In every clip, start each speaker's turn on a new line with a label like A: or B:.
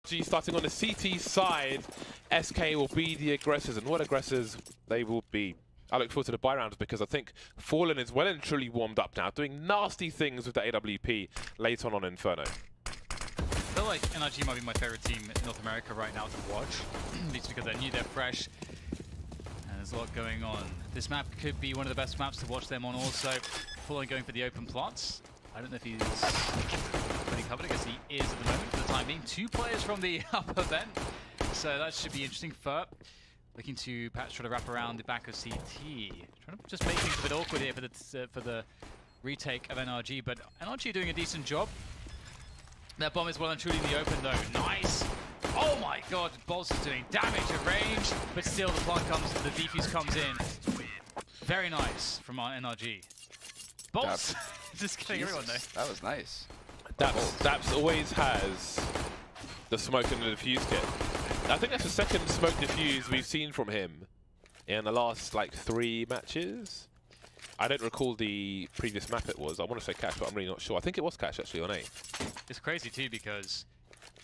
A: Starting on the CT side, SK will be the aggressors, and what aggressors they will be. I look forward to the buy rounds because I think Fallen is well and truly warmed up now, doing nasty things with the AWP late on Inferno.
B: I feel like NRG might be my favorite team in North America right now to watch, just because they're new, they're fresh, and there's a lot going on. This map could be one of the best maps to watch them on also. Fallen going for the open plots. I don't know if he's pretty covered. I guess he is at the moment for the time being. 2 players from the upper vent, so that should be interesting. Ferp looking to perhaps try to wrap around the back of CT. Trying to just make things a bit awkward here for the retake of NRG, but NRG doing a decent job. That bomb is well and truly in the open though. Nice! Oh my god, Bolts is doing damage at range, but still the plant comes, the defuse comes in. Very nice from our NRG. Bolts! Just killing everyone though.
C: That was nice.
A: Daps always has the smoke and the defuse kit. I think that's the second smoke defuse we've seen from him in the last like 3 matches. I don't recall the previous map it was. I want to say Cash, but I'm really not sure. I think it was Cash actually on A.
B: It's crazy too because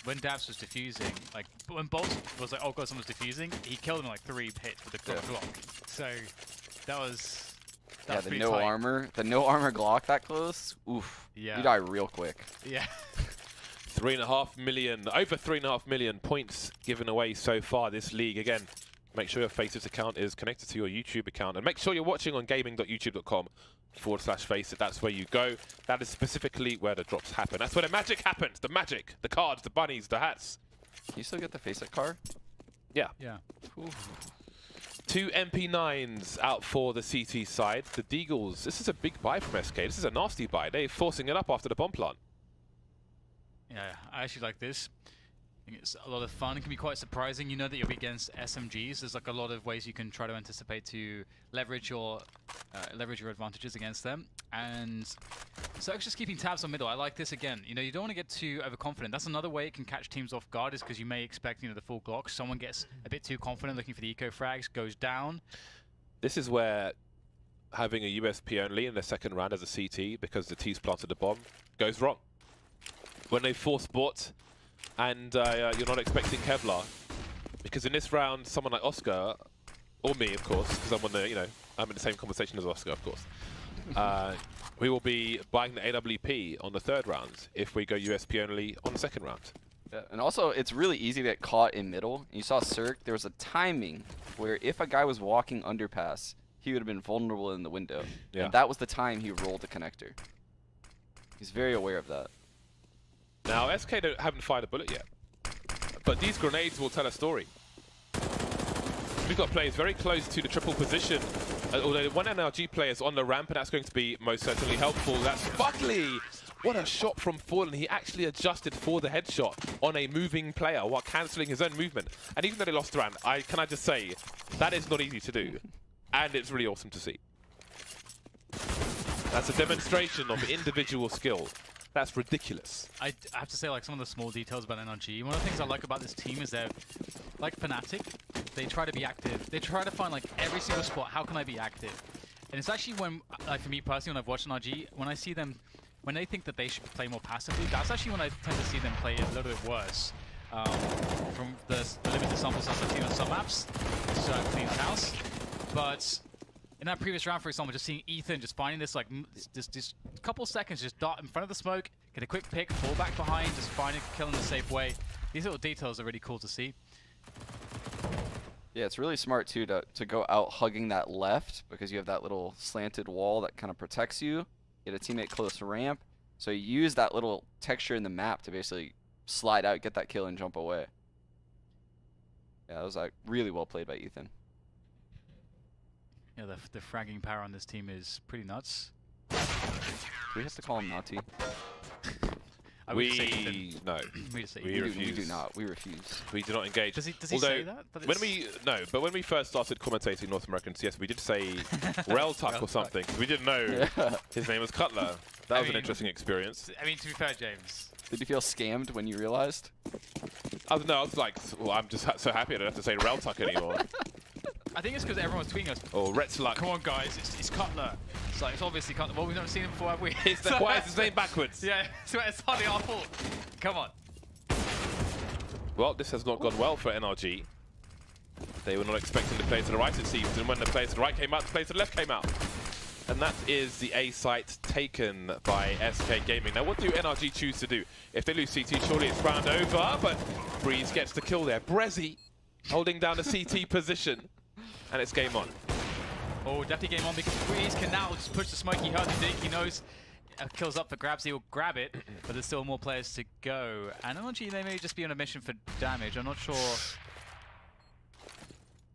B: when Daps was defusing, like when Bolts was like, oh god, someone's defusing, he killed him in like 3 hits with the Glock. So that was
C: the no armor, Glock that close. Oof.
B: Yeah.
C: You die real quick.
B: Yeah.
A: 3.5 million, over 3.5 million points given away so far this league. Again, make sure your Faceit account is connected to your YouTube account, and make sure you're watching on gaming.youtube.com/Faceit. That's where you go. That is specifically where the drops happen. That's where the magic happens. The magic, the cards, the bunnies, the hats.
C: Can you still get the Faceit card?
A: Yeah.
B: Yeah. Oof.
A: 2 MP9s out for the CT side. The Deagles, this is a big buy from SK. This is a nasty buy. They're forcing it up after the bomb plant.
B: Yeah, I actually like this. I think it's a lot of fun. It can be quite surprising. You know that you'll be against SMGs. There's like a lot of ways you can try to anticipate to leverage your advantages against them. And so it's just keeping tabs on middle. I like this again. You know, you don't want to get too overconfident. That's another way it can catch teams off guard, is because you may expect, the full Glock. Someone gets a bit too confident looking for the eco frags, goes down.
A: This is where having a USP only in the second round as a CT, because the T's planted the bomb, goes wrong. When they force bot, and you're not expecting Kevlar, because in this round, someone like Oscar, or me, of course, because I'm on the, I'm in the same conversation as Oscar, of course. We will be buying the AWP on the 3rd round if we go USP only on the 2nd round.
C: Yeah, and also, it's really easy to get caught in middle. You saw Cirque, there was a timing where if a guy was walking underpass, he would have been vulnerable in the window. Yeah. And that was the time he rolled the connector. He's very aware of that.
A: Now, SK haven't fired a bullet yet, but these grenades will tell a story. We've got players very close to the triple position, although one NRG player is on the ramp, and that's going to be most certainly helpful. That's Buckley! What a shot from Fallen. He actually adjusted for the headshot on a moving player while cancelling his own movement. And even though they lost the round, can I just say, that is not easy to do. And it's really awesome to see. That's a demonstration of individual skill. That's ridiculous.
B: I have to say, like, some of the small details about NRG. One of the things I like about this team is they're, like Fnatic, they try to be active. They try to find, like, every single spot, how can I be active? And it's actually when, like, for me personally, when I've watched NRG, when I see them, when they think that they should play more passively, that's actually when I tend to see them play a little bit worse. From the limited sample size I've seen on some maps, so clean house. But in that previous round, for example, just seeing Ethan just finding this, like, just couple seconds, just dart in front of the smoke, get a quick pick, fall back behind, just find it, kill in a safe way. These little details are really cool to see.
C: Yeah, it's really smart too to go out hugging that left, because you have that little slanted wall that kind of protects you. Get a teammate close to ramp, so you use that little texture in the map to basically slide out, get that kill, and jump away. Yeah, that was like really well played by Ethan.
B: Yeah, the fragging power on this team is pretty nuts.
C: Do we have to call him naughty?
A: We
B: refuse.
C: We do not. We refuse.
A: We do not engage.
B: Does he say that? But
A: when we first started commentating North American CS, we did say Reltuck or something. We didn't know his name was Cutler. That was an interesting experience.
B: I mean, to be fair, James.
C: Did you feel scammed when you realized?
A: I was like, well, I'm just so happy I don't have to say Reltuck anymore.
B: I think it's because everyone's tweeting us.
A: Oh, Retzluck.
B: Come on, guys, it's Cutler. It's like, it's obviously Cutler. Well, we've never seen him before, have we?
A: Why is his name backwards?
B: Yeah, it's hardly our fault. Come on.
A: Well, this has not gone well for NRG. They were not expecting the player to the right, it seems, and when the player to the right came out, the player to the left came out. And that is the A site taken by SK Gaming. Now, what do NRG choose to do? If they lose CT, surely it's round over, but Breeze gets the kill there. Brezzy holding down the CT position, and it's game on.
B: Oh, definitely game on because Breeze can now just push the smoke. He heard the dig, he knows kills up for grabs, he'll grab it, but there's still more players to go. And NRG, they may just be on a mission for damage. I'm not sure.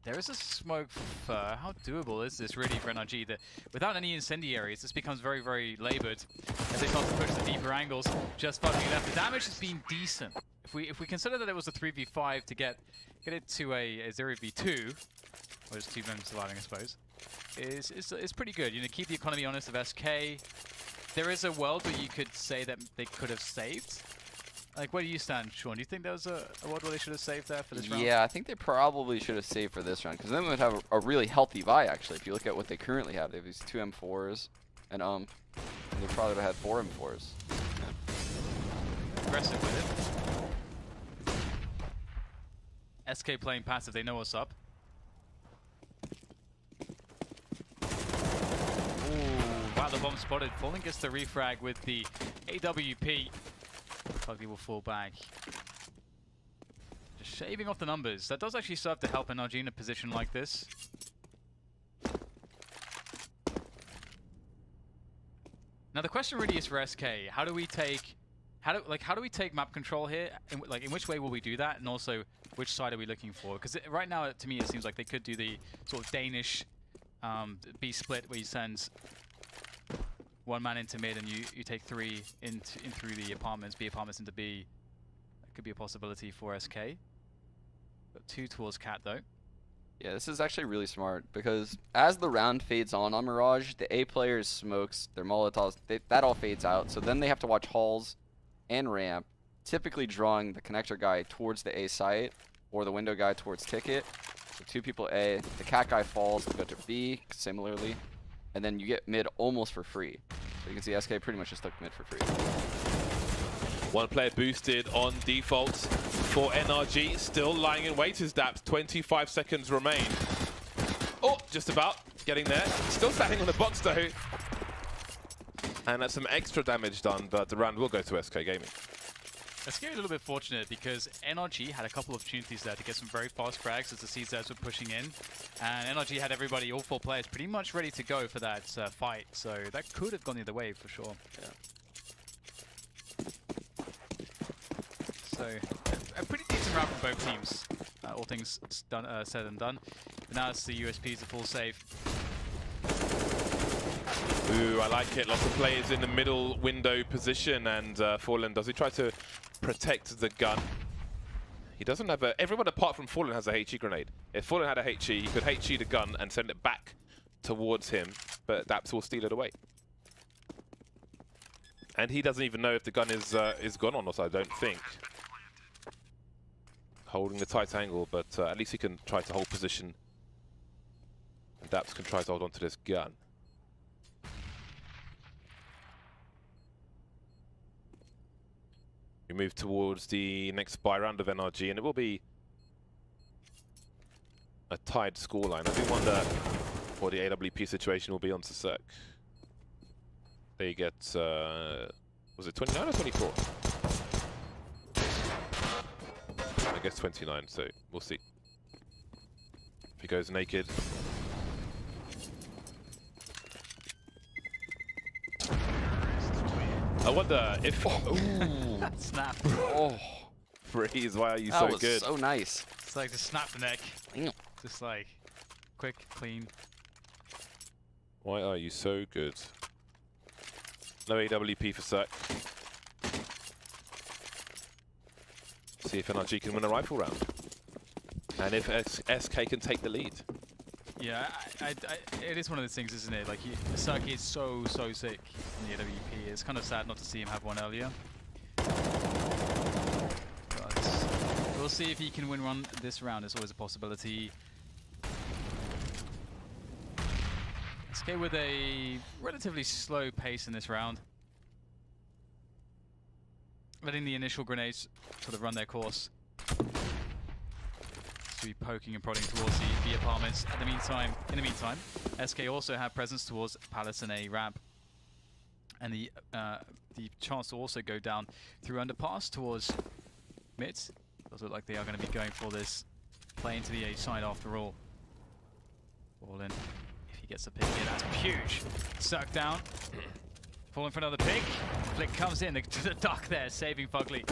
B: There is a smoke for how doable is this really for NRG? That without any incendiaries, this becomes very, very labored as they start to push the deeper angles. Just fucking left. The damage has been decent. If we consider that it was a 3v5 to get it to a 0v2, or just 2 men surviving, I suppose, is pretty good. You know, keep the economy honest of SK. There is a world where you could say that they could have saved. Like, where do you stand, Sean? Do you think there was a world where they should have saved there for this round?
C: Yeah, I think they probably should have saved for this round, because then they would have a really healthy buy, actually. If you look at what they currently have, they have these 2 M4s and they probably would have had 4 M4s.
B: Aggressive with it. SK playing passive, they know what's up. Ooh, wow, the bomb spotted. Falling gets the refrag with the AWP. Ugly will fall back. Just shaving off the numbers. That does actually serve to help NRG in a position like this. Now the question really is for SK. How do we take map control here? In which way will we do that? And also, which side are we looking for? Because right now, to me, it seems like they could do the sort of Danish B split where you send 1 man into mid and you take 3 in through the apartments, B apartments into B. That could be a possibility for SK. Got 2 towards Cat though.
C: Yeah, this is actually really smart, because as the round fades on Mirage, the A players' smokes, their Molotovs, that all fades out. So then they have to watch halls and ramp, typically drawing the connector guy towards the A site or the window guy towards ticket. So 2 people A, the Cat guy falls, they go to B similarly. And then you get mid almost for free. So you can see SK pretty much just took mid for free.
A: 1 player boosted on default for NRG. Still lying in wait is Daps. 25 seconds remain. Oh, just about getting there. Still standing on the box though. And that's some extra damage done, but the round will go to SK Gaming.
B: SK a little bit fortunate because NRG had a couple of opportunities there to get some very fast frags as the CZs were pushing in. And NRG had everybody, all 4 players, pretty much ready to go for that fight. So that could have gone the other way for sure.
C: Yeah.
B: So a pretty decent round from both teams, all things done, said and done. But now it's the USPs, the full save.
A: Ooh, I like it. Lots of players in the middle window position, and Fallen, does he try to protect the gun? He doesn't have a... Everyone apart from Fallen has a HE grenade. If Fallen had a HE, he could HE the gun and send it back towards him, but Daps will steal it away. And he doesn't even know if the gun is gone or not, I don't think. Holding the tight angle, but at least he can try to hold position. And Daps can try to hold on to this gun. We move towards the next buy round of NRG, and it will be a tied scoreline. I do wonder what the AWP situation will be on Sasek. They get, was it 29 or 24? I guess 29, so we'll see. If he goes naked. I wonder if... Ooh.
B: Snap.
A: Oh, Breeze, why are you
C: That
A: so
C: was
A: good?
C: so nice.
B: It's like just snap the neck.
C: Damn.
B: Just like quick, clean.
A: Why are you so good? No AWP for Sec. See if NRG can win a rifle round. And if SK can take the lead.
B: Yeah, it is one of those things, isn't it? Like, Saki is so sick in the AWP. It's kind of sad not to see him have one earlier. But we'll see if he can win this round. It's always a possibility. SK with a relatively slow pace in this round. Letting the initial grenades sort of run their course. to be poking and prodding towards the apartments. In the meantime, SK also have presence towards Palace and A ramp, and the chance to also go down through underpass towards mid. Does look like they are going to be going for this play into the A side after all. Ball in. If he gets a pick here, that's huge. Suck down. Falling for another pick. Flick comes in to the duck there, saving Fugly.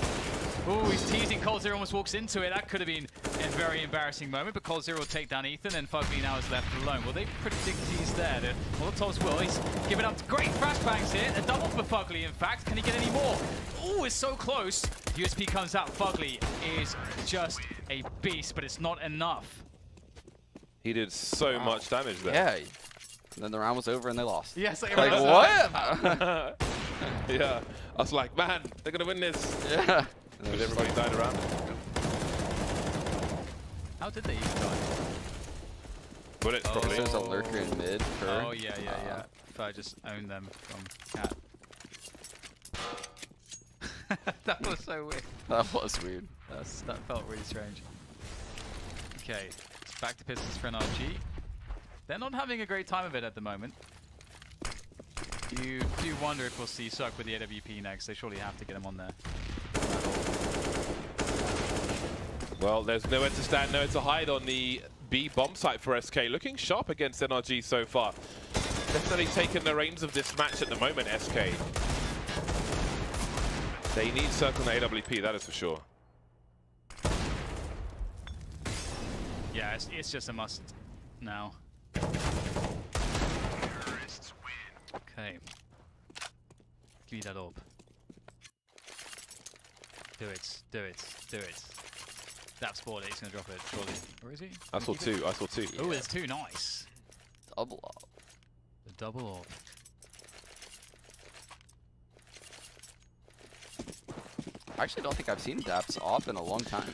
B: Ooh, he's teasing. Cold0 almost walks into it. That could have been a very embarrassing moment, but Cold0 will take down Ethan, and Fugly now is left alone. Well, they pretty big tease there. The Molotovs will. He's giving up great flashbangs here. A double for Fugly, in fact. Can he get any more? Ooh, it's so close. USP comes out. Fugly is just a beast, but it's not enough.
A: He did so much damage there.
C: Yeah. And then the round was over and they lost.
B: Yes,
C: Like, what?
A: Yeah. I was like, man, they're going to win this.
C: Yeah.
A: And then everybody died around.
B: How did they even die?
A: Bullets, probably.
C: There's a lurker in mid.
B: Oh, yeah. If I just owned them from Cat. That was so weird.
C: That was weird.
B: That felt really strange. Okay, it's back to Pistons for NRG. They're not having a great time of it at the moment. You do wonder if we'll see Suck with the AWP next. They surely have to get him on there.
A: Well, there's nowhere to stand, nowhere to hide on the B bomb site for SK. Looking sharp against NRG so far. Definitely taking the reins of this match at the moment, SK. They need Circle and AWP, that is for sure.
B: Yeah, it's just a must now. Okay. Give me that orb. Do it. That's ball it. He's gonna drop it, surely. Where is he?
A: I saw two.
B: Oh, there's two. Nice.
C: Double up.
B: The double orb.
C: I actually don't think I've seen Daps off in a long time.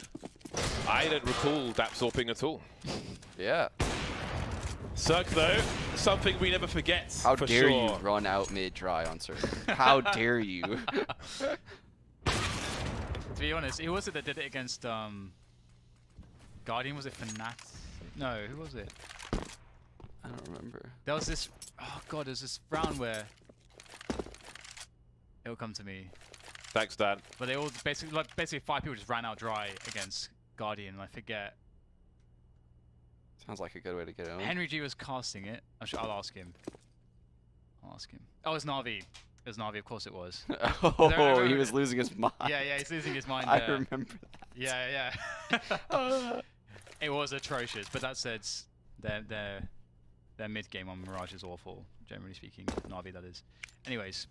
A: I don't recall Daps AWPing at all.
C: Yeah.
A: Cirque, though, something we never forget.
C: How
A: for
C: dare
A: sure.
C: you run out mid-dry on Cirque? How dare you?
B: To be honest, who was it that did it against Guardian? Was it Fnatic? No, who was it?
C: I don't remember.
B: There was this. Oh god, there's this round where it'll come to me.
A: Thanks, Dan.
B: But they all basically 5 people just ran out dry against Guardian, and I forget.
C: Sounds like a good way to get it on.
B: Henry G was casting it. I'll ask him. Oh, it's Na'Vi. It was Na'Vi, of course it was.
C: Oh, he was losing his mind.
B: Yeah, he's losing his mind.
C: I remember that.
B: Yeah. It was atrocious, but that said, their mid game on Mirage is awful, generally speaking. Na'Vi, that is. Anyways,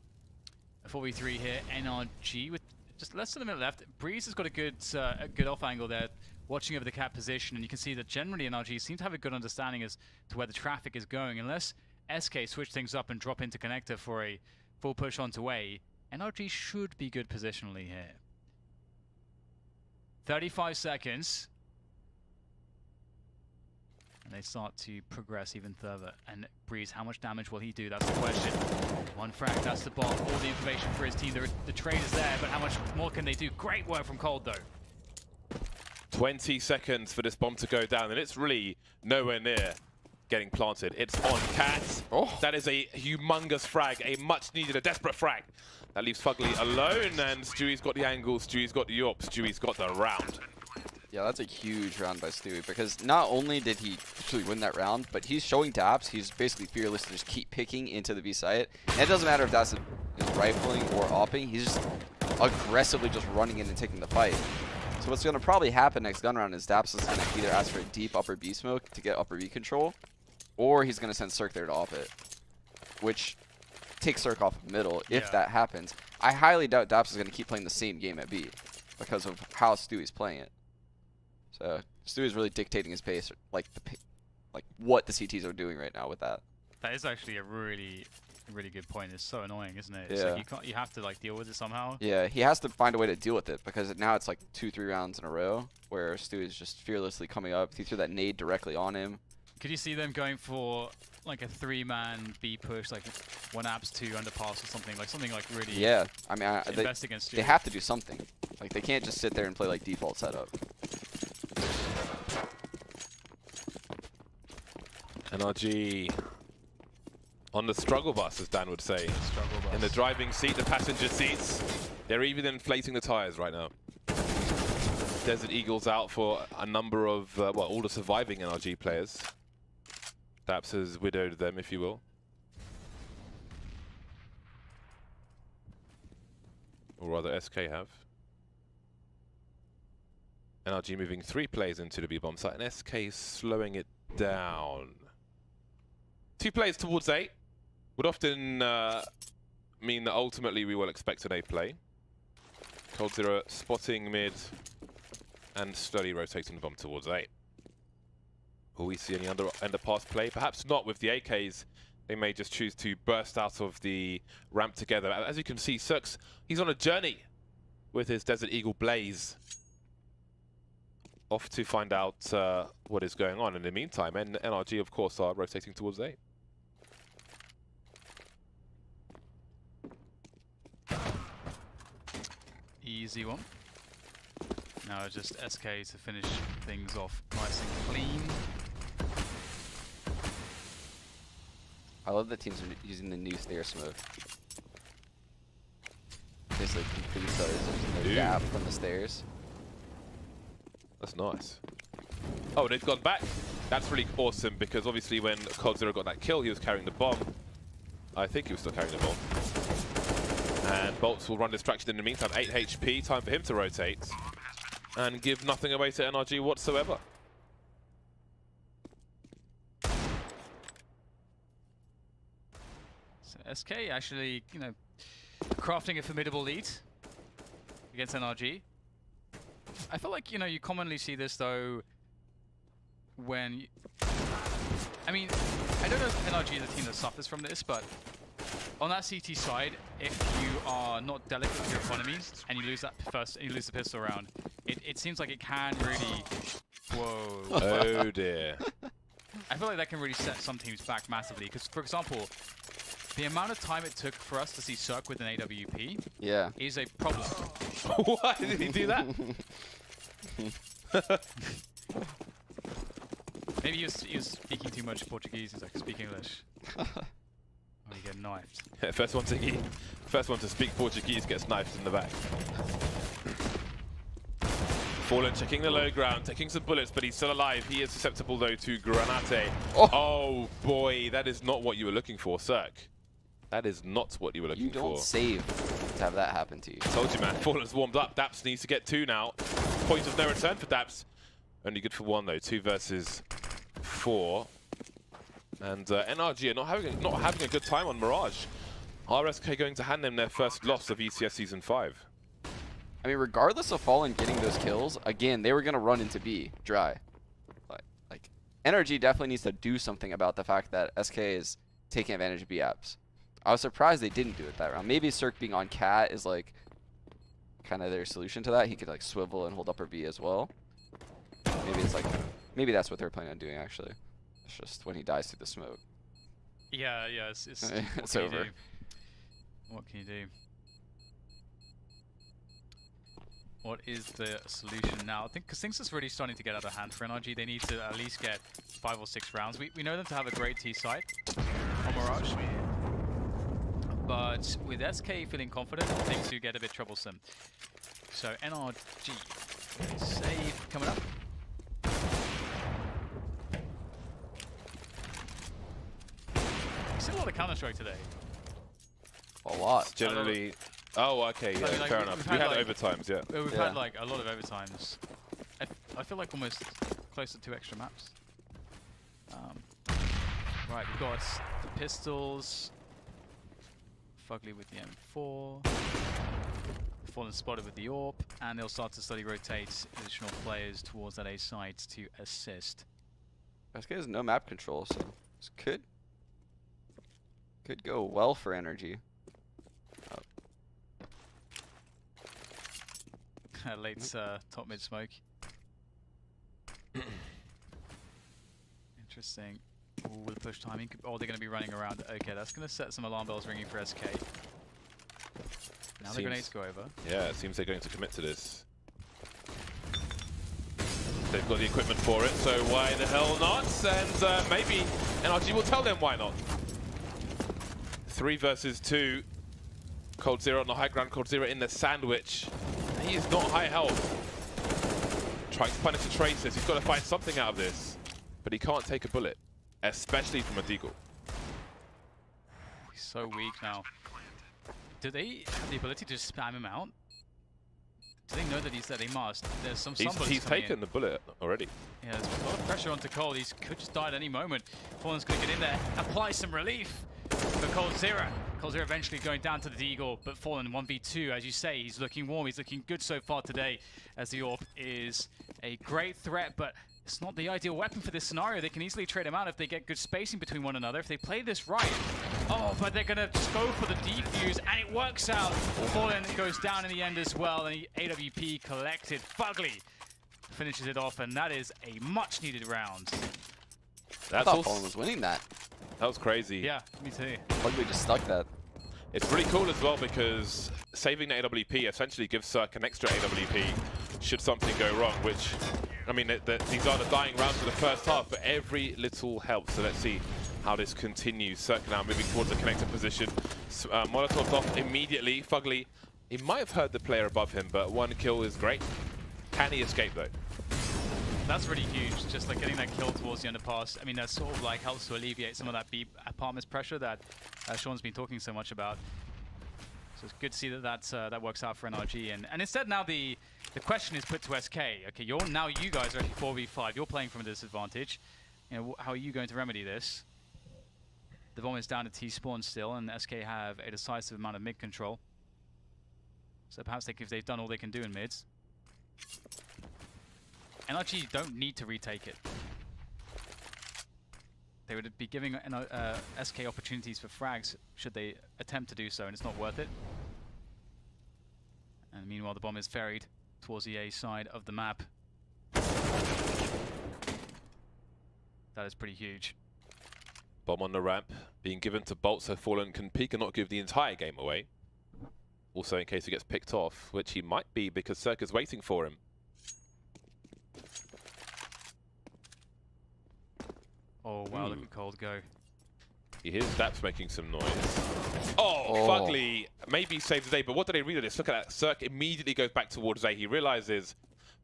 B: a 4v3 here. NRG with just less than a minute left. Breeze has got a good off angle there, watching over the Cat position, and you can see that generally NRG seem to have a good understanding as to where the traffic is going. Unless SK switch things up and drop into connector for a full push onto A, NRG should be good positionally here. 35 seconds. And they start to progress even further. And Breeze, how much damage will he do? That's the question. One frag, that's the bomb. All the information for his team. The trade is there, but how much more can they do? Great work from Cold, though.
A: 20 seconds for this bomb to go down, and it's really nowhere near getting planted. It's on Cat.
C: Oh.
A: That is a humongous frag, a much needed, a desperate frag. That leaves Fugly alone, and Stewie's got the angle, Stewie's got the AWP, Stewie's got the round.
C: Yeah, that's a huge round by Stewie, because not only did he actually win that round, but he's showing Daps he's basically fearless to just keep picking into the B site. And it doesn't matter if that's rifling or opping, he's just aggressively just running in and taking the fight. So what's going to probably happen next gun round is Daps is going to either ask for a deep upper B smoke to get upper B control, or he's going to send Cirque there to op it, which takes Cirque off middle if that happens. I highly doubt Daps is going to keep playing the same game at B because of how Stewie's playing it. So Stewie's really dictating his pace, like what the CTs are doing right now with that.
B: That is actually a really good point. It's so annoying, isn't it? It's like you have to like deal with it somehow.
C: Yeah, he has to find a way to deal with it because now it's like 2-3 rounds in a row where Stewie's just fearlessly coming up. He threw that nade directly on him.
B: Could you see them going for like a 3-man B push, like 1 apps 2 underpass or something like really?
C: Yeah, I mean,
B: invest against Stewie.
C: They have to do something. Like they can't just sit there and play like default setup.
A: NRG on the struggle bus, as Dan would say.
B: Struggle bus.
A: In the driving seat, the passenger seats. They're even inflating the tires right now. Desert Eagles out for a number of, well, all the surviving NRG players. Daps has widowed them, if you will. Or rather, SK have. NRG moving 3 players into the B-bomb site, and SK is slowing it down. 2 players towards A would often mean that ultimately we will expect an A play. Cold Zero spotting mid and slowly rotating the bomb towards A. Will we see any underpass play? Perhaps not with the AKs. They may just choose to burst out of the ramp together. As you can see, Cirx, he's on a journey with his Desert Eagle Blaze. Off to find out what is going on. In the meantime, NRG, of course, are rotating towards A.
B: Easy one. Now just SK to finish things off nice and clean.
C: I love that teams are using the new stair smoke. Basically complete stars using the gap from the stairs.
A: That's nice. Oh, they've gone back. That's really awesome because obviously when Cold Zero got that kill, he was carrying the bomb. I think he was still carrying the bomb. And Bolts will run distraction in the meantime. 8 HP, time for him to rotate. And give nothing away to NRG whatsoever.
B: So SK actually, you know, crafting a formidable lead against NRG. I feel like, you know, you commonly see this though when I mean, I don't know if NRG is a team that suffers from this, but on that CT side, if you are not delicate with your economy and you lose that first, you lose the pistol round, it seems like it can really, whoa.
A: Oh dear.
B: I feel like that can really set some teams back massively. Because, for example, the amount of time it took for us to see Cirque with an AWP is a problem.
A: Why did he do that?
B: Maybe he was speaking too much Portuguese, he's like, speak English. Oh, you get knifed.
A: Yeah, first one to speak Portuguese gets knifed in the back. Fallen checking the low ground, taking some bullets, but he's still alive. He is susceptible though to Granate. Oh boy, that is not what you were looking for, Cirque. That is not what you were looking for.
C: You don't save to have that happen to you.
A: Told you, man. Fallen's warmed up. Daps needs to get 2 now. Point of no return for Daps. Only good for 1 though. 2 versus 4. And NRG are not having a good time on Mirage. RSK going to hand them their first loss of ECS Season 5.
C: I mean, regardless of Fallen getting those kills, again, they were going to run into B dry. Like, NRG definitely needs to do something about the fact that SK is taking advantage of B apps. I was surprised they didn't do it that round. Maybe Cirque being on Cat is like kind of their solution to that. He could like swivel and hold upper B as well. Maybe it's like, maybe that's what they're planning on doing actually. It's just when he dies through the smoke.
B: Yeah, it's
C: it's over.
B: What can you do? What is the solution now? I think because things is really starting to get out of hand for NRG. They need to at least get 5 or 6 rounds. We know them to have a great T side on Mirage. But with SK feeling confident, things do get a bit troublesome. So NRG, save coming up. We've seen a lot of Counter-Strike today.
C: A lot.
A: It's generally... Oh, okay, yeah,
B: like,
A: fair enough. We had
B: like,
A: overtimes, yeah.
B: We've had like a lot of overtimes. I feel like almost close to 2 extra maps. Right, we've got the pistols. Fugly with the M4. Fallen spotted with the AWP. And they'll start to slowly rotate additional players towards that A site to assist.
C: SK has no map control, so this could go well for NRG.
B: Late top mid smoke. Interesting. Ooh, with push timing. Oh, they're going to be running around. Okay, that's going to set some alarm bells ringing for SK. Now the grenades go over.
A: Yeah, it seems they're going to commit to this. They've got the equipment for it, so why the hell not? And maybe NRG will tell them why not. 3 versus 2. Cold Zero on the high ground, Cold Zero in the sandwich. He is not high health. Trying to punish the Traces, he's got to find something out of this. But he can't take a bullet, especially from a deagle.
B: He's so weak now. Do they have the ability to just spam him out? Do they know that they must? There's some bullets
A: He's
B: coming
A: taken
B: in.
A: the bullet already.
B: Yeah, there's a lot of pressure onto Cold. He could just die at any moment. Fallen's going to get in there, apply some relief for Cold Zero. Cold Zero eventually going down to the Deagle, but Fallen 1v2, as you say, he's looking warm. He's looking good so far today, as the AWP is a great threat, but it's not the ideal weapon for this scenario. They can easily trade him out if they get good spacing between one another, if they play this right. Oh, but they're going to just go for the defuse, and it works out. Fallen goes down in the end as well, and the AWP collected. Fugly finishes it off, and that is a much-needed round.
C: I thought Fallen was winning that.
A: That was crazy.
B: Yeah, me too.
C: Luckily just stuck that.
A: It's really cool as well because saving the AWP essentially gives Cirque an extra AWP should something go wrong, which, I mean, these are the dying rounds of the first half, but every little helps. So let's see how this continues. Cirque now moving towards the connector position. Molotov's off immediately. Fugly, he might have heard the player above him, but 1 kill is great. Can he escape though?
B: That's really huge, just like getting that kill towards the underpass. I mean, that sort of like helps to alleviate some of that B apartments pressure that Sean's been talking so much about. So it's good to see that that works out for NRG. And instead now the question is put to SK. Okay, you guys are actually 4v5. You're playing from a disadvantage. You know, how are you going to remedy this? The bomb is down to T-spawn still, and SK have a decisive amount of mid control. So perhaps if they've done all they can do in mids. NRG don't need to retake it. They would be giving SK opportunities for frags should they attempt to do so, and it's not worth it. And meanwhile, the bomb is ferried towards the A side of the map. That is pretty huge.
A: Bomb on the ramp, being given to Bolt so Fallen can peek and not give the entire game away. Also in case he gets picked off, which he might be because Cirque is waiting for him.
B: Oh wow, look at Cold go.
A: He hears Daps making some noise. Oh, Fugly maybe saves the day, but what do they read of this? Look at that. Cirque immediately goes back towards A. He realizes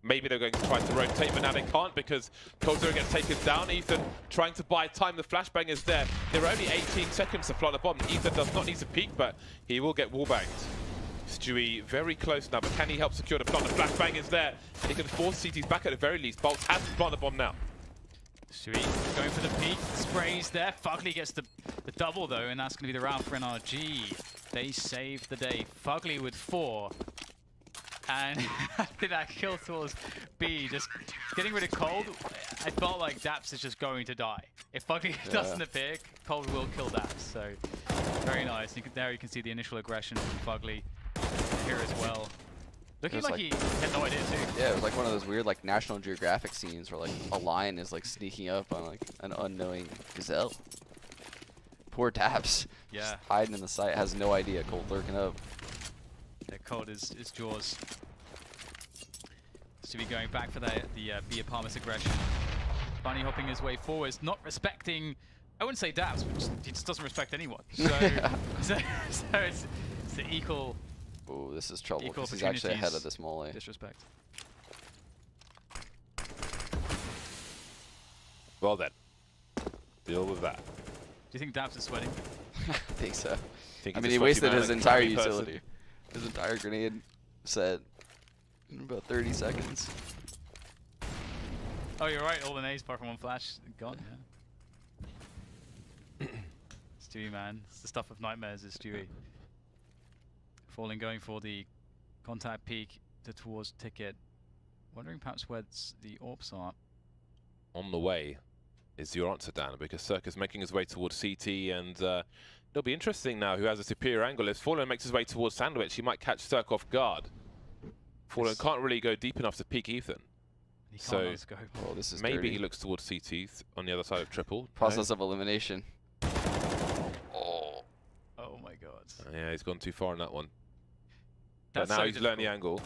A: maybe they're going to try to rotate, but now they can't because Cold Zero gets taken down. Ethan trying to buy time. The flashbang is there. There are only 18 seconds to plant the bomb. Ethan does not need to peek, but he will get wallbanged. Stewie very close now, but can he help secure the plant? The flashbang is there, and he can force CTs back at the very least. Bolts has to plant the bomb now.
B: Stewie going for the peek, sprays there. Fugly gets the double though, and that's going to be the round for NRG. They save the day. Fugly with 4. And after that kill towards B, just getting rid of Cold, I felt like Daps is just going to die. If Fugly doesn't appear, Cold will kill Daps. So very nice. There you can see the initial aggression from Fugly here as well. Looking like he had no idea too.
C: Yeah, it was like one of those weird like National Geographic scenes where like a lion is like sneaking up on like an unknowing gazelle. Poor Daps.
B: Yeah.
C: Just hiding in the sight, has no idea Cold lurking up.
B: Yeah, Cold is Jaws. To be going back for the B apartments aggression. Bunny hopping his way forwards, not respecting, I wouldn't say Daps, but he just doesn't respect anyone. So, so it's the equal.
C: Oh, this is trouble because he's actually ahead of this mole.
B: Disrespect.
A: Well then, deal with that.
B: Do you think Daps is sweating?
C: I think so.
A: Think
C: I
A: he's
C: mean,
A: a
C: he
A: sweaty
C: wasted
A: man,
C: his
A: a
C: entire
A: crabby person.
C: utility. His entire grenade set in about 30 seconds.
B: Oh, you're right. All the nades apart from one flash gone. Yeah. Stewie, man, it's the stuff of nightmares. Is Stewie. Falling, going for the contact peek towards Ticket. Wondering perhaps where the AWPs are.
A: On the way is your answer, Dan, because Cirque is making his way towards CT, and it'll be interesting now who has a superior angle. If Fallen makes his way towards Sandwich, he might catch Cirque off guard. Fallen can't really go deep enough to peek Ethan. So
C: Oh, this is
A: maybe
C: dirty.
A: he looks towards CT on the other side of triple.
C: Process of elimination.
B: Oh my god.
A: Yeah, he's gone too far on that one.
B: That's
A: But now
B: so
A: he's learned the angle.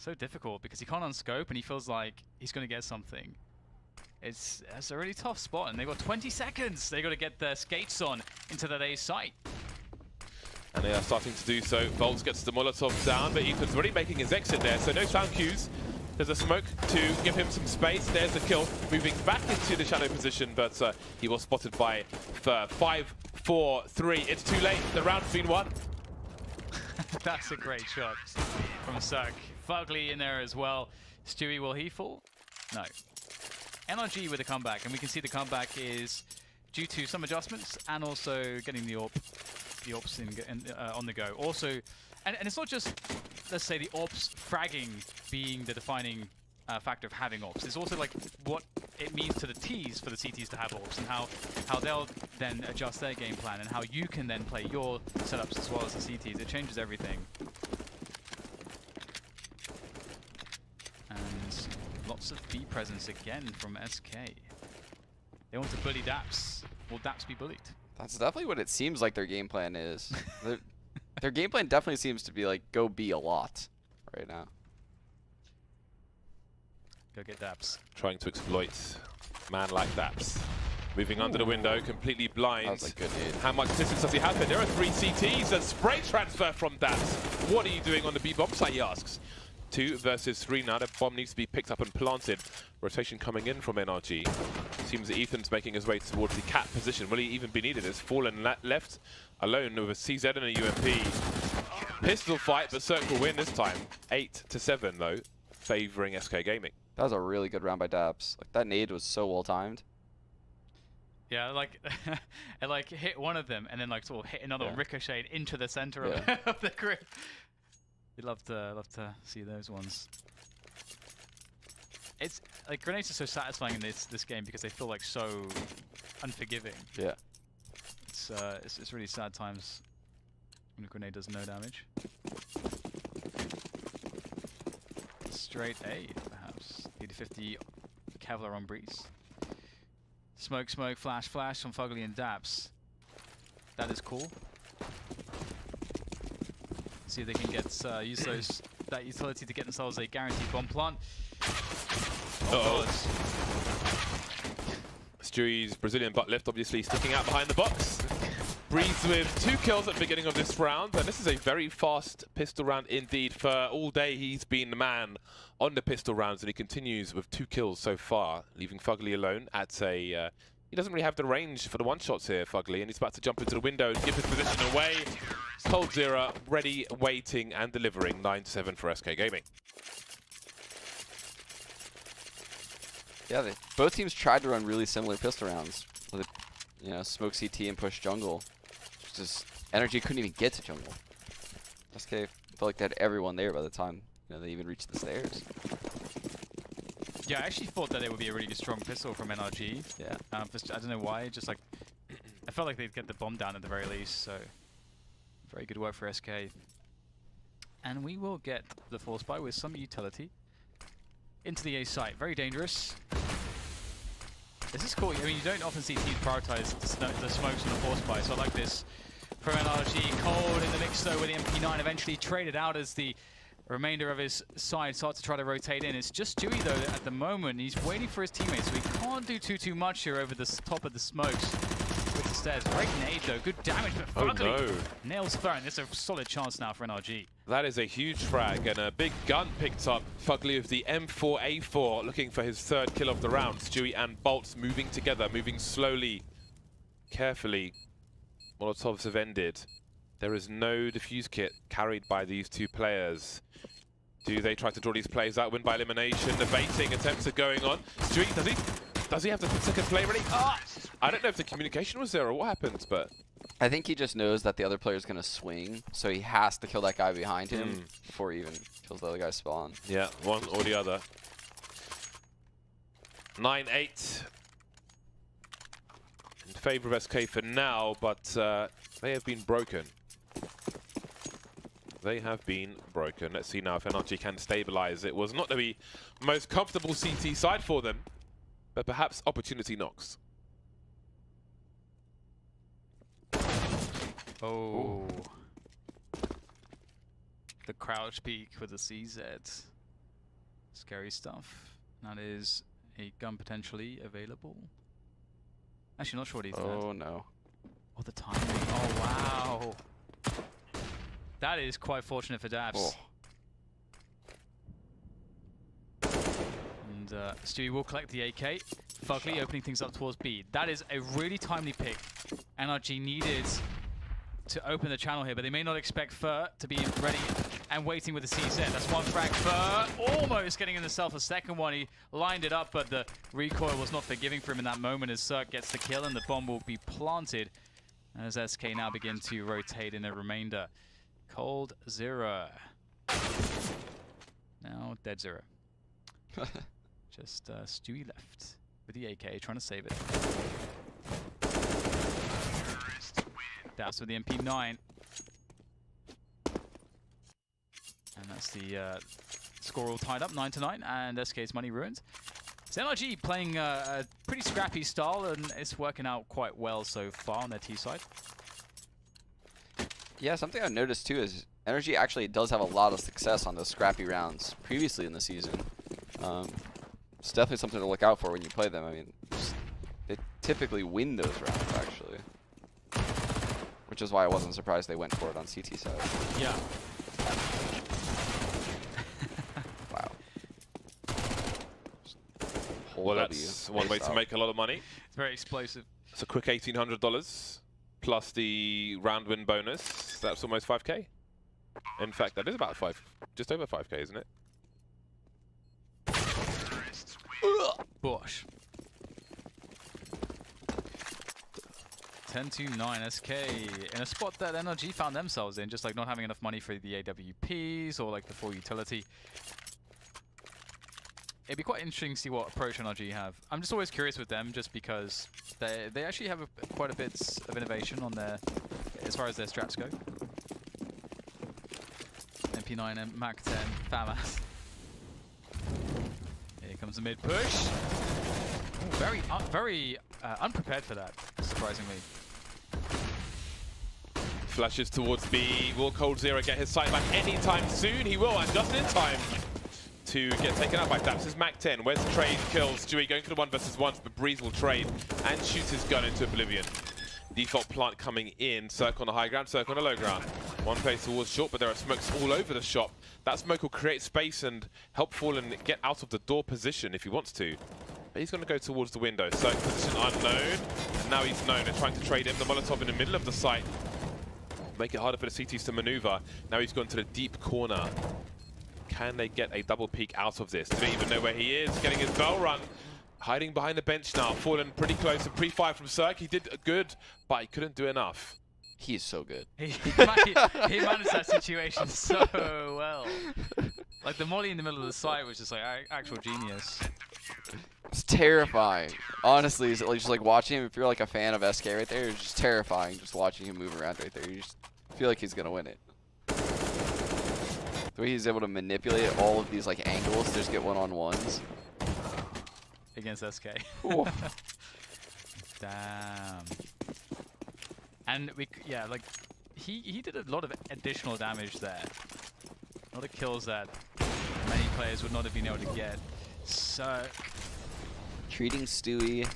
B: So difficult because he can't unscope and he feels like he's going to get something. It's a really tough spot, and they've got 20 seconds. They got to get their skates on into that A site.
A: And they are starting to do so. Bolts gets the Molotov down, but Ethan's already making his exit there, so no sound cues. There's a smoke to give him some space. There's the kill, moving back into the shadow position, but he was spotted by 5, 4, 3. It's too late. The round's been won.
B: That's a great shot from Cirque. Fugly in there as well. Stewie, will he fall? No. NRG with a comeback, and we can see the comeback is due to some adjustments and also getting the AWPs on the go. Also, and it's not just, let's say, the AWPs fragging being the defining factor of having AWPs. It's also like what it means to the Ts for the CTs to have AWPs, and how they'll then adjust their game plan, and how you can then play your setups as well as the CTs. It changes everything. And lots of B presence again from SK. They want to bully Daps. Will Daps be bullied?
C: That's definitely what it seems like their game plan is. Their game plan definitely seems to be like go B a lot right now.
B: Go get Daps.
A: Trying to exploit man like Daps. Moving under the window, completely blind.
C: That was a good hit.
A: How much distance does he have? There are 3 CTs. A spray transfer from Daps. What are you doing on the B bomb site, he asks. 2 versus 3 now. The bomb needs to be picked up and planted. Rotation coming in from NRG. Seems that Ethan's making his way towards the cat position. Will he even be needed? Has fallen left alone with a CZ and a UMP. Pistol fight, but Cirque will win this time. 8-7 though, favoring SK Gaming.
C: That was a really good round by Daps. Like that nade was so well timed.
B: Yeah, like it like hit one of them and then like sort of hit another one, ricocheted into the center of the grid. You'd love to see those ones. It's like grenades are so satisfying in this game because they feel like so unforgiving.
C: Yeah.
B: It's really sad times when a grenade does no damage. Straight A, perhaps. 50 Kevlar on Breeze. Smoke, smoke, flash, flash on Fugly and Daps. That is cool. See if they can get use that utility to get themselves a guaranteed bomb plant.
A: Uh-oh. Stewie's Brazilian butt lift obviously sticking out behind the box. Breeze with 2 kills at the beginning of this round, and this is a very fast pistol round indeed. For all day he's been the man on the pistol rounds, and he continues with 2 kills so far, leaving Fugly alone at a... he doesn't really have the range for the one-shots here, Fugly, and he's about to jump into the window and give his position away. Cold Zero, ready, waiting, and delivering. 9-7 for SK Gaming.
C: Yeah, both teams tried to run really similar pistol rounds. With, smoke CT and push jungle. Just NRG couldn't even get to jungle. SK felt like they had everyone there by the time they even reached the stairs.
B: Yeah, I actually thought that it would be a really strong pistol from NRG.
C: Yeah.
B: I don't know why. Just like I felt like they'd get the bomb down at the very least. So very good work for SK. And we will get the force buy with some utility into the A site. Very dangerous. This is cool. I mean, you don't often see teams prioritize the smokes and the force buy, so I like this from NRG. Cold in the mix though with the MP9, eventually traded out as the remainder of his side starts to try to rotate in. It's just Stewie though at the moment. He's waiting for his teammates, so he can't do too much here over the top of the smokes. With the stairs. Great nade though, good damage, but Fugly nails throw, and it's a solid chance now for NRG.
A: That is a huge frag, and a big gun picked up. Fugly with the M4A4 looking for his 3rd kill of the round. Stewie and Bolts moving together, moving slowly, carefully. Molotovs have ended. There is no defuse kit carried by these 2 players. Do they try to draw these plays out, win by elimination? The baiting attempts are going on. Stewie, does he have the 2nd play ready? I don't know if the communication was there or what happened, but...
C: I think he just knows that the other player's going to swing, so he has to kill that guy behind him before he even kills the other guy's spawn.
A: Yeah, one or the other. 9-8 in favor of SK for now, but they have been broken. They have been broken. Let's see now if NRG can stabilize. It was not the most comfortable CT side for them, but perhaps opportunity knocks.
B: Oh. The crouch peek with the CZ. scary stuff. That is a gun potentially available. Actually, not sure what he's done.
C: Oh no.
B: Oh, the timing. Oh, wow. That is quite fortunate for Dabs.
C: Oh.
B: And Stewie will collect the AK. Fugly opening things up towards B. That is a really timely pick. NRG needed to open the channel here, but they may not expect Fur to be ready and waiting with the CZ. That's one frag. Fur almost getting himself a second one. He lined it up, but the recoil was not forgiving for him in that moment as Cirque gets the kill, and the bomb will be planted as SK now begin to rotate in the remainder. Cold 0. Now dead 0. Just Stewie left with the AK, trying to save it. Dabs with the MP9. And that's the score all tied up, 9-9, and SK's money ruined. It's NRG playing a pretty scrappy style, and it's working out quite well so far on their T side.
C: Yeah, something I've noticed too is NRG actually does have a lot of success on those scrappy rounds previously in the season. It's definitely something to look out for when you play them. I mean, they typically win those rounds actually, which is why I wasn't surprised they went for it on CT side.
B: Yeah.
C: Wow.
A: Well, that's one way to make a lot of money.
B: It's very explosive.
A: It's a quick $1,800 plus the round win bonus. That's almost 5K. In fact, that is about just over 5K, isn't it?
B: Bosh. 10-9 SK in a spot that NRG found themselves in, just like not having enough money for the AWPs or like the full utility. It'd be quite interesting to see what approach NRG have. I'm just always curious with them, just because they actually have quite a bit of innovation on their, as far as their strats go. MP9 and Mac 10, FAMAS. Here comes the mid push. Ooh, very unprepared for that, surprisingly.
A: Flashes towards B. Will Cold Zero get his sight back anytime soon? He will, and just in time to get taken out by Dabs. This is Mac 10. Where's the trade? Kills Stewie going for the 1v1, but Breeze will trade and shoots his gun into oblivion. Default plant coming in. Cirque on the high ground, Cirque on the low ground. One place towards short, but there are smokes all over the shop. That smoke will create space and help Fallen get out of the door position if he wants to. But he's going to go towards the window. Cirque position unknown. And now he's known. They're trying to trade him. The Molotov in the middle of the site. Make it harder for the CTs to maneuver. Now he's gone to the deep corner. Can they get a double peek out of this? Do they even know where he is? Getting his bell rung. Hiding behind the bench now. Fallen pretty close. A pre-fire from Cirque. He did good, but he couldn't do enough.
C: He's so good.
B: He managed that situation so well. Like the molly in the middle of the site was just like actual genius.
C: It's terrifying. Honestly, it's just like watching him. If you're like a fan of SK right there, it's just terrifying just watching him move around right there. You just feel like he's gonna win it. The way he's able to manipulate all of these like angles to just get one-on-ones.
B: Against SK. Damn. And yeah, like he did a lot of additional damage there. A lot of kills that many players would not have been able to get. So
C: treating Stewie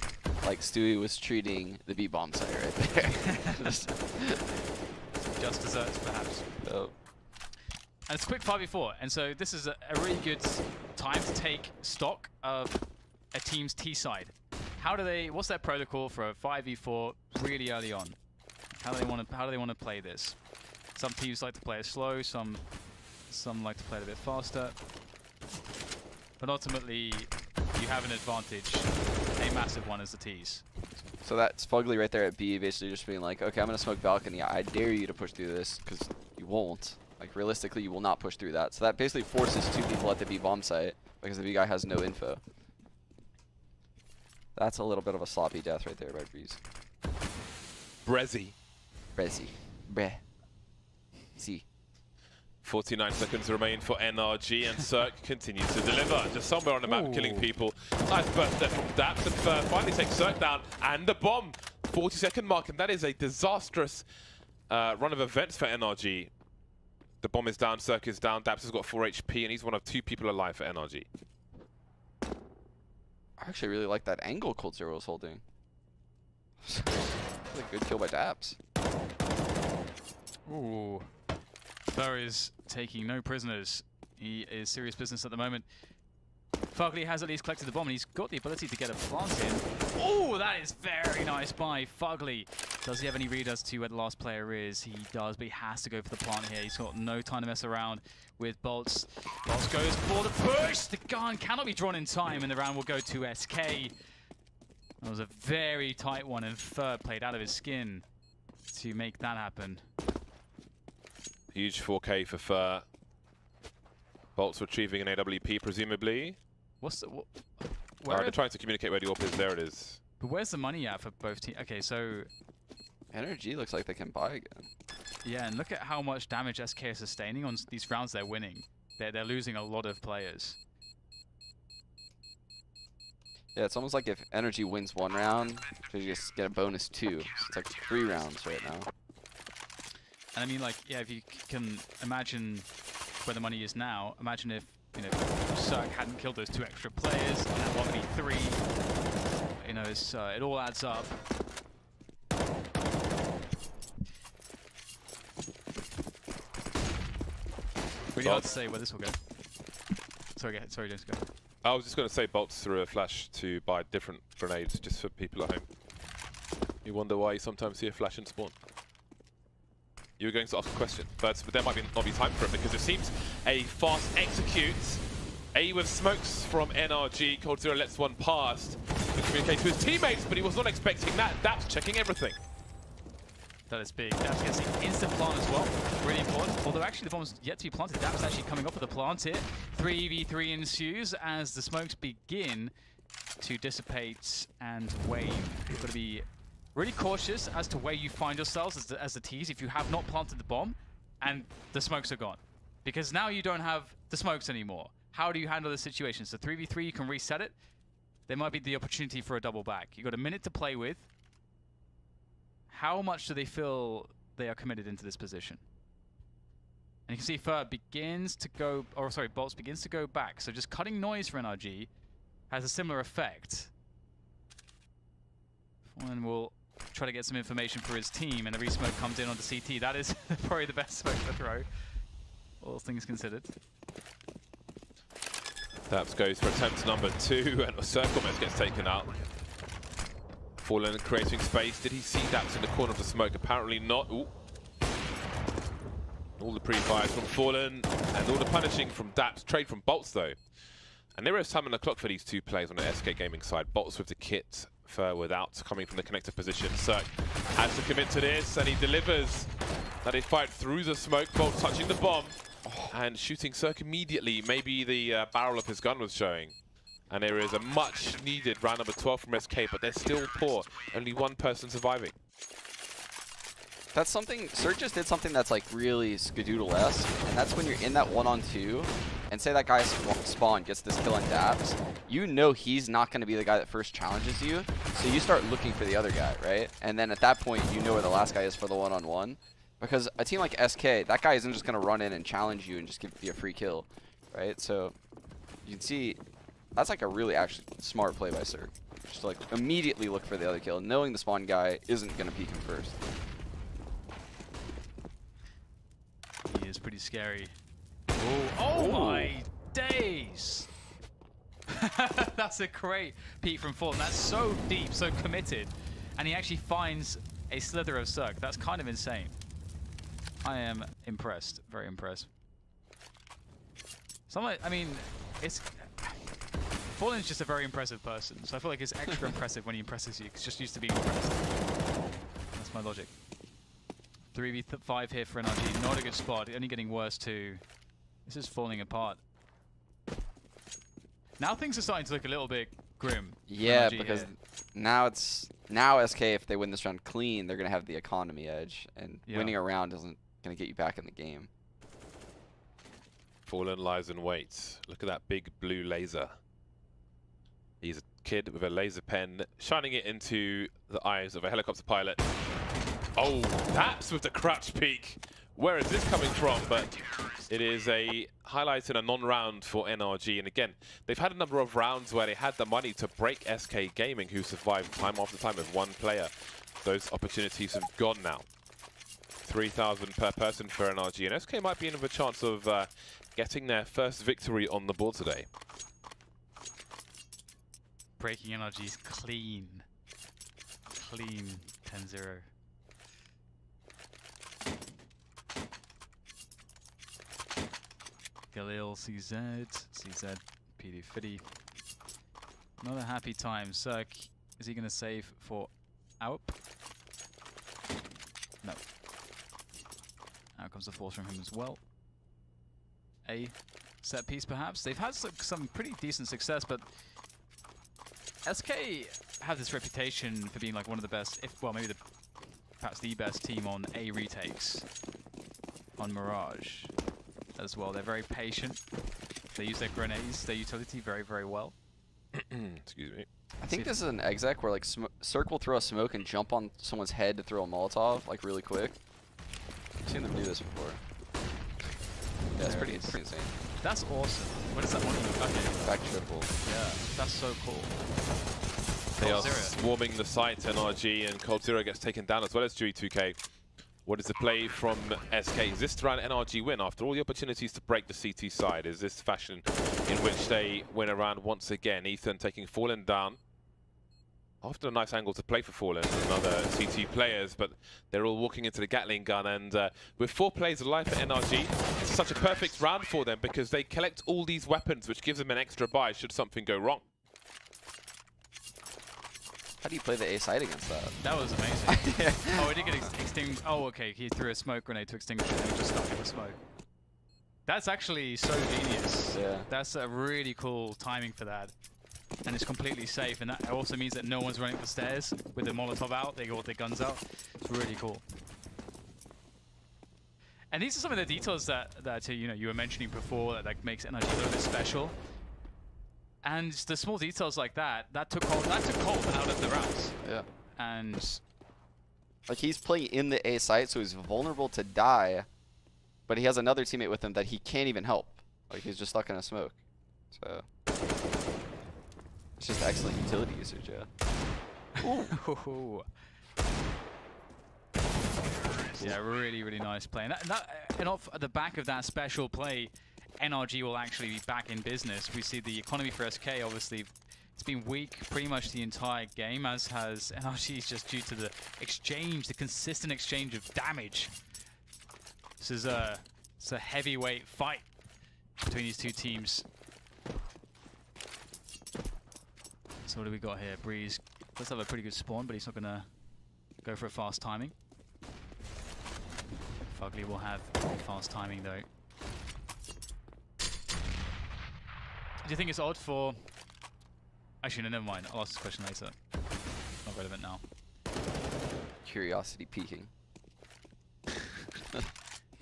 C: like Stewie was treating the B-bomb site right there.
B: Just desserts, perhaps.
C: Oh.
B: And it's a quick 5v4, and so this is a really good time to take stock of a team's T side. What's their protocol for a 5v4 really early on? How do they want to play this? Some teams like to play it slow, some like to play it a bit faster. But ultimately, you have an advantage, a massive one as the Ts.
C: So that's Fugly right there at B, basically just being like, okay, I'm gonna smoke balcony. I dare you to push through this, because you won't. Like realistically, you will not push through that. So that basically forces two people at the B bomb site because the B guy has no info. That's a little bit of a sloppy death right there by Breeze.
A: Brezzy.
C: Brezzy. Breh. See.
A: 49 seconds remain for NRG, and Cirque continues to deliver. Just somewhere on the map, killing people. Nice burst there from Dabs, and finally takes Cirque down, and the bomb. 40-second mark, and that is a disastrous run of events for NRG. The bomb is down, Cirque is down, Dabs has got 4 HP, and he's one of 2 people alive for NRG.
C: I actually really like that angle Cold Zero was holding. Really good kill by Daps.
B: Ooh. Fur is taking no prisoners. He is serious business at the moment. Fugly has at least collected the bomb, and he's got the ability to get a plant in. Oh, that is very nice by Fugly. Does he have any read as to where the last player is? He does, but he has to go for the plant here. He's got no time to mess around with Bolts. Bolts goes for the push. The gun cannot be drawn in time, and the round will go to SK. That was a very tight one, and Fur played out of his skin to make that happen.
A: Huge 4K for Fur. Bolts retrieving an AWP, presumably.
B: What's the...
A: They're trying to communicate where the AWP is. There it is.
B: But where's the money at for both teams? Okay, so...
C: NRG looks like they can buy again.
B: Yeah, and look at how much damage SK is sustaining on these rounds they're winning. They're losing a lot of players.
C: Yeah, it's almost like if NRG wins 1 round, they just get a bonus 2. So it's like 3 rounds right now.
B: And I mean, like, yeah, if you can imagine where the money is now, imagine if, you know, Cirque hadn't killed those 2 extra players, and that 1v3, you know, it's, it all adds up. Really hard to say where this will go. Sorry, James, go.
A: I was just going to say Bolts threw a flash to buy different grenades just for people at home. You wonder why you sometimes see a flash in spawn. You were going to ask a question, but there might not be time for it because it seems a fast execute. A with smokes from NRG. Cold Zero lets one past to communicate to his teammates, but he was not expecting that. That's checking everything.
B: That is big. Daps gets the instant plant as well. Really important. Although actually the bomb's yet to be planted. Daps actually coming off of the plant here. 3v3 ensues as the smokes begin to dissipate and wave. You've got to be really cautious as to where you find yourselves as the tease if you have not planted the bomb and the smokes are gone. Because now you don't have the smokes anymore. How do you handle this situation? So 3v3, you can reset it. There might be the opportunity for a double back. You've got a minute to play with. How much do they feel they are committed into this position? And you can see Fur begins to go, or sorry, Bolts begins to go back. So just cutting noise for NRG has a similar effect. And we'll try to get some information for his team, and the re-smoke comes in onto CT. That is probably the best smoke to throw, all things considered.
A: Daps goes for attempt number 2, and a circle mess gets taken out. Fallen creating space. Did he see Daps in the corner of the smoke? Apparently not. Ooh. All the pre-fires from Fallen, and all the punishing from Daps. Trade from Bolts, though. And there is time on the clock for these 2 players on the SK Gaming side. Bolts with the kit, Fur without, coming from the connector position. Cirque has to commit to this, and he delivers. That they fight through the smoke. Bolts touching the bomb, and shooting Cirque immediately. Maybe the barrel of his gun was showing. And there is a much needed round number 12 from SK, but they're still poor. Only 1 person surviving.
C: That's something, Cirque just did something that's like really Skadoodle-esque, and that's when you're in that 1-on-2, and say that guy spawn gets this kill on Daps, you know he's not going to be the guy that first challenges you, so you start looking for the other guy, right? And then at that point, you know where the last guy is for the 1-on-1, because a team like SK, that guy isn't just going to run in and challenge you and just give you a free kill, right? So you can see, that's like a really actually smart play by Cirque. Just like immediately look for the other kill, knowing the spawn guy isn't going to peek him first.
B: He is pretty scary. Oh my days! That's a great peek from Fulton. That's so deep, so committed. And he actually finds a slither of Cirque. That's kind of insane. I am impressed, very impressed. I mean, it's... Fallen's just a very impressive person, so I feel like it's extra impressive when he impresses you. It's just used to being impressed. That's my logic. 3v5 here for NRG, not a good spot, only getting worse too. This is falling apart. Now things are starting to look a little bit grim.
C: Yeah, because now SK, if they win this round clean, they're gonna have the economy edge, and winning a round isn't gonna get you back in the game.
A: Fallen lies in wait. Look at that big blue laser. He's a kid with a laser pen, shining it into the eyes of a helicopter pilot. Oh, Daps with the crouch peek. where is this coming from? But it is a highlight in a non-round for NRG. And again, they've had a number of rounds where they had the money to break SK Gaming, who survived time after time with one player. Those opportunities have gone now. 3,000 per person for NRG. And SK might be in with a chance of getting their first victory on the board today.
B: Breaking NRG's clean 10-0. Galil, CZ, PD Fitty. Not a happy time. Cirque, is he going to save for Aup? No. Out comes the force from him as well. A set piece perhaps. They've had some pretty decent success, but SK have this reputation for being like one of the best, well maybe perhaps the best team on A retakes on Mirage as well. They're very patient. They use their grenades, their utility very, very well.
A: Excuse me.
C: I think this is an exec where like Cirque will throw a smoke and jump on someone's head to throw a Molotov like really quick. I've seen them do this before. Yeah, it's pretty insane.
B: That's awesome. What is that one? Okay.
C: Back triple.
B: Yeah, that's so cool.
A: They are swarming the site, NRG, and coldzera gets taken down as well as Dewey 2K. What is the play from SK? Is this round NRG win after all the opportunities to break the CT side? Is this fashion in which they win around once again? Ethan taking Fallen down. Often a nice angle to play for Fallen and other CT players, but they're all walking into the Gatling gun. And with 4 players alive for NRG, it's such a perfect round for them because they collect all these weapons, which gives them an extra buy should something go wrong.
C: How do you play the A side against that?
B: That was amazing. Oh, he did get extinguished. Oh, okay. He threw a smoke grenade to extinguish it and just stuck in the smoke. That's actually so genius.
C: Yeah.
B: That's a really cool timing for that. And it's completely safe. And that also means that no one's running up the stairs with the Molotov out. They got their guns out. It's really cool. And these are some of the details that you were mentioning before that like makes NRG a little bit special. And the small details like that took Colt out of the rounds.
C: Yeah.
B: And
C: like he's playing in the A site, so he's vulnerable to die, but he has another teammate with him that he can't even help. Like he's just stuck in a smoke. So it's just excellent utility usage, yeah.
B: Ooh. Yeah, really, really nice play. And off the back of that special play, NRG will actually be back in business. We see the economy for SK, obviously, it's been weak pretty much the entire game, as has NRG, just due to the exchange, the consistent exchange of damage. This is it's a heavyweight fight between these two teams. So what do we got here? Breeze does have a pretty good spawn, but he's not going to go for a fast timing. Fugly will have fast timing, though. Do you think it's odd for... Actually, no, never mind. I'll ask this question later. Not relevant now.
C: Curiosity peaking.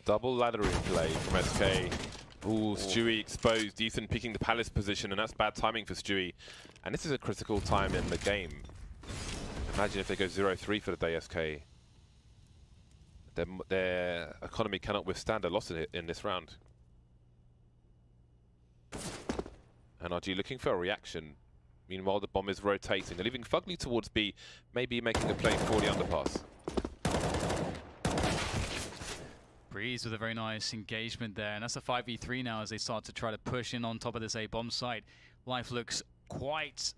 A: Double laddering play from SK. Ooh, Stewie exposed. Ethan picking the Palace position, and that's bad timing for Stewie. And this is a critical time in the game. Imagine if they go 0-3 for the day, SK. Their economy cannot withstand a loss in this round. NRG looking for a reaction. Meanwhile, the bomb is rotating. They're leaving Fugly towards B, maybe making a play for the underpass.
B: Breeze with a very nice engagement there, and that's a 5v3 now as they start to try to push in on top of this A-bomb site. Life looks quite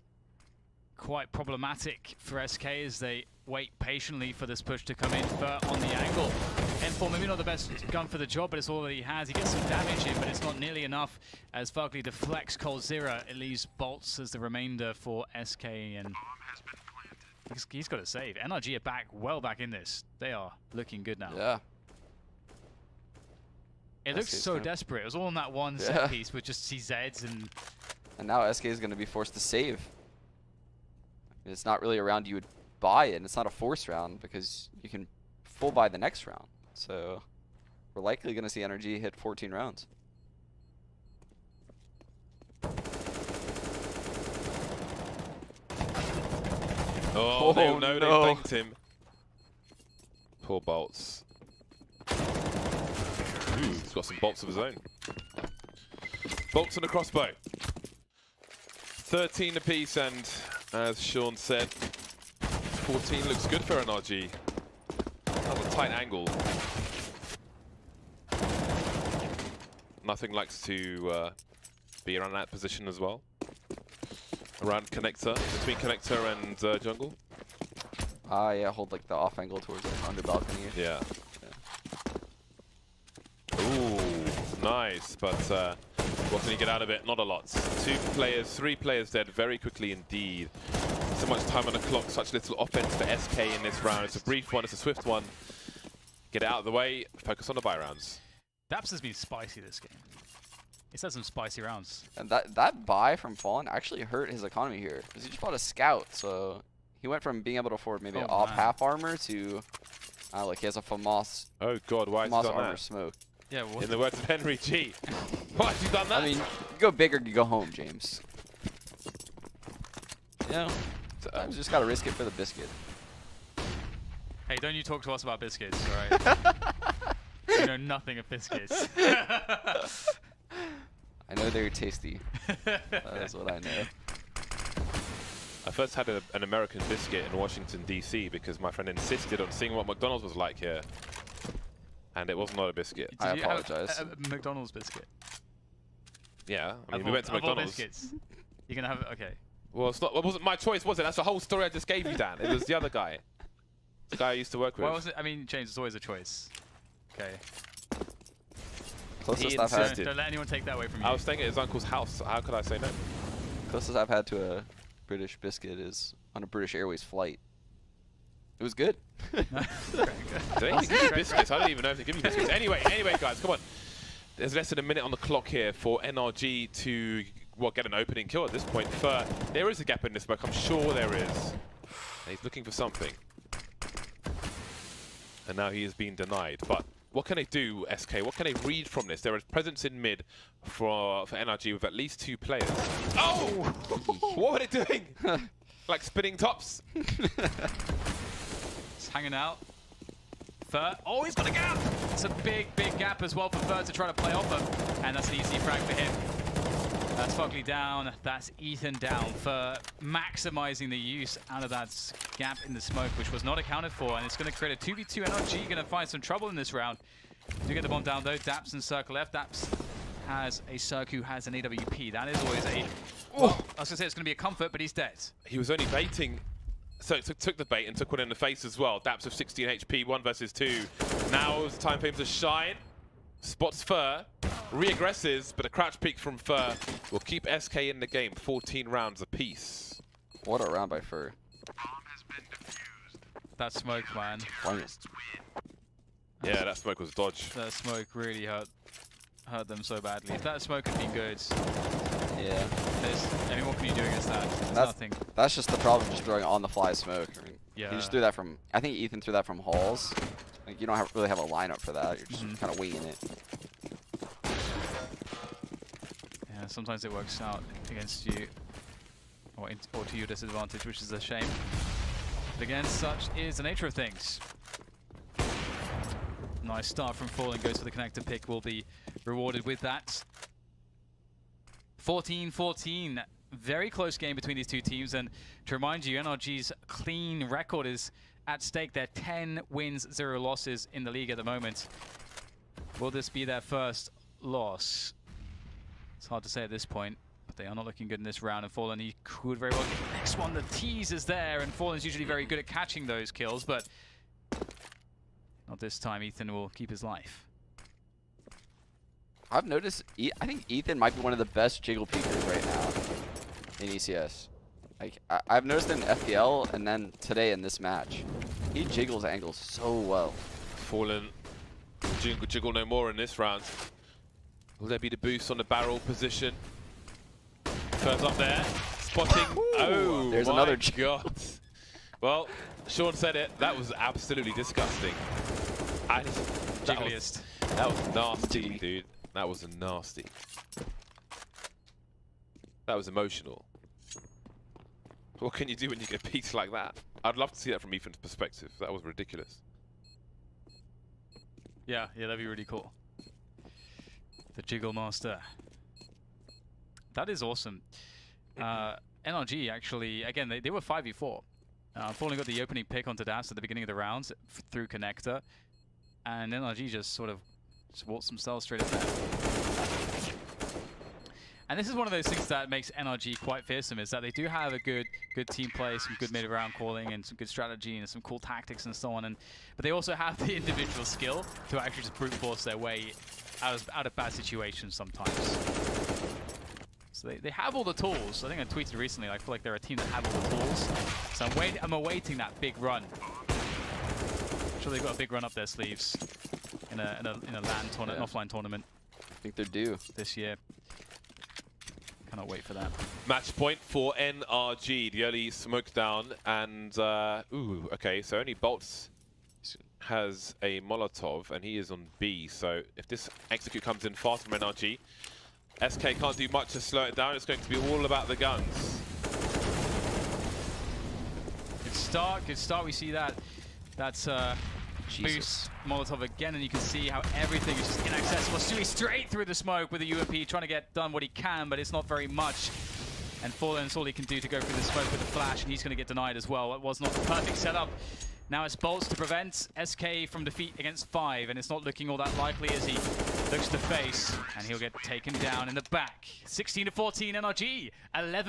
B: problematic for SK as they wait patiently for this push to come in on the angle. M4 maybe not the best gun for the job, but it's all that he has. He gets some damage in, but it's not nearly enough as Fugly deflects coldzera. It leaves bolts as the remainder for SK, and he's got to save. NRG are well back in this. They are looking good now.
C: Yeah.
B: It looks so desperate. It was all on that one set piece with just CZs
C: And now SK is going to be forced to save. It's not really a round you would buy it, and it's not a forced round because you can full buy the next round. So we're likely going to see NRG hit 14 rounds.
A: Oh, they thanked him. Poor bolts. got some bolts of his own. Bolts and a crossbow. 13 apiece, and as Sean said, 14 looks good for NRG. That was a tight angle. Nothing likes to be around that position as well. Around connector, between connector and jungle.
C: Yeah, hold like the off angle towards the under balcony.
A: Yeah. Ooh, nice, but what can you get out of it? Not a lot. 2 players, 3 players dead very quickly indeed. So much time on the clock, such little offense for SK in this round. It's a brief one, it's a swift one. Get it out of the way, focus on the buy rounds.
B: Daps has been spicy this game. He's had some spicy rounds.
C: And that buy from Fallen actually hurt his economy here, because he just bought a scout, so he went from being able to afford maybe an off half armor to like he has a FAMAS.
A: Oh god, why has he done
C: armor
A: that?
C: smoke.
B: Yeah, what?
A: In the words of NRG, why has he done that?
C: I mean, you go big or you go home, James. You know, sometimes you just gotta risk it for the biscuit.
B: Hey, don't you talk to us about biscuits, alright? You know nothing of biscuits.
C: I know they're tasty. That is what I know.
A: I first had an American biscuit in Washington, D.C. because my friend insisted on seeing what McDonald's was like here. And it was not a biscuit.
C: I
B: Did you
C: apologize.
B: have a McDonald's biscuit?
A: Yeah, I mean,
B: Of
A: we went to
B: all
A: McDonald's.
B: biscuits. You're gonna have it? Okay.
A: Well, it's not, it wasn't my choice, was it? That's the whole story I just gave you, Dan. It was the other guy. The guy I used to work with.
B: Why was it? I mean, James, it's always a choice. Okay.
C: Closest I've
A: insisted.
C: had.
B: Don't let anyone take that away from you.
A: I was staying at his uncle's house. How could I say no?
C: Closest I've had to a British biscuit is on a British Airways flight. It was good.
A: Do they even give you biscuits? I don't even know if they give you biscuits. Anyway, guys, come on. There's less than a minute on the clock here for NRG to get an opening kill at this point. There is a gap in this smoke. I'm sure there is. And he's looking for something. And now he is being denied. But what can they do, SK? What can they read from this? There is presence in mid for NRG with at least 2 players. Oh! What were they doing? Like spinning tops?
B: Just hanging out. Fur. Oh, he's got a gap! It's a big, big gap as well for Fur to try to play off of. And that's an easy frag for him. That's Fugly down. That's Ethan down for maximizing the use out of that gap in the smoke, which was not accounted for. And it's going to create a 2v2. NRG going to find some trouble in this round. Do get the bomb down though. Daps and Circle left. Daps has a Cirque who has an AWP. That is always a... Well, I was going to say it's going to be a comfort, but he's dead.
A: He was only baiting, so took the bait and took one in the face as well. Daps of 16 HP, 1 versus 2. Now it's time for him to shine. Spots Fur, re-aggresses, but a crouch peek from Fur will keep SK in the game. 14 rounds apiece.
C: What a round by Fur.
B: That smoke, man.
A: Yeah, that smoke was dodge.
B: That smoke really hurt them so badly. If that smoke had been good,
C: Yeah.
B: I mean, what can you do against that? There's nothing.
C: That's just the problem, just throwing on the fly smoke. I mean,
B: Yeah.
C: he just threw that from, I think Ethan threw that from halls. Like, you don't really have a lineup for that. You're just kind of winging it.
B: Yeah, sometimes it works out against you, or to your disadvantage, which is a shame. But again, such is the nature of things. Nice start from Fallen, goes for the connector pick, will be rewarded with that. 14-14, very close game between these two teams, and to remind you, NRG's clean record is at stake. They're 10 wins, 0 losses in the league at the moment. Will this be their first loss? It's hard to say at this point, but they are not looking good in this round, and Fallen, he could very well get the next one. The tease is there, and Fallen's usually very good at catching those kills, but not this time. Ethan will keep his life.
C: I've noticed, I think Ethan might be one of the best jiggle peekers right now in ECS. Like, I've noticed it in FPL, and then today in this match. He jiggles angles so well.
A: Fallen, jiggle no more in this round. Will there be the boost on the barrel position? First up there, spotting. Oh,
C: there's
A: my
C: another
A: God. Well, Sean said it. That was absolutely disgusting.
B: Jiggliest.
A: That was nasty, dude. That was nasty. That was emotional. What can you do when you get peaked like that? I'd love to see that from Ethan's perspective. That was ridiculous.
B: Yeah, that'd be really cool. The Jiggle Master. That is awesome. NRG actually, again, they were 5v4. Fallen got the opening pick onto Das at the beginning of the rounds through Connector. And NRG just sort of waltzed themselves straight up there. And this is one of those things that makes NRG quite fearsome, is that they do have a good team play, some good mid-round calling, and some good strategy, and some cool tactics and so on. But they also have the individual skill to actually just brute force their way out of bad situations sometimes. So they have all the tools. I think I tweeted recently, I feel like they're a team that have all the tools. So I'm awaiting that big run. I'm sure they've got a big run up their sleeves in a LAN tournament, an offline tournament.
C: I think they're due
B: this year. Cannot wait for that.
A: Match point for NRG, the early smoke down, and ooh, okay, so only Bolts has a Molotov, and he is on B, so if this execute comes in fast from NRG, SK can't do much to slow it down. It's going to be all about the guns.
B: Good start. We see that. That's boost Molotov again, and you can see how everything is just inaccessible. Sui straight through the smoke with the UMP, trying to get done what he can, but it's not very much. And Fallen's all he can do to go through the smoke with the flash, and he's going to get denied as well. It was not the perfect setup. Now it's Bolts to prevent SK from defeat against 5, and it's not looking all that likely as he looks to face, and he'll get taken down in the back. 16-14 NRG, 11.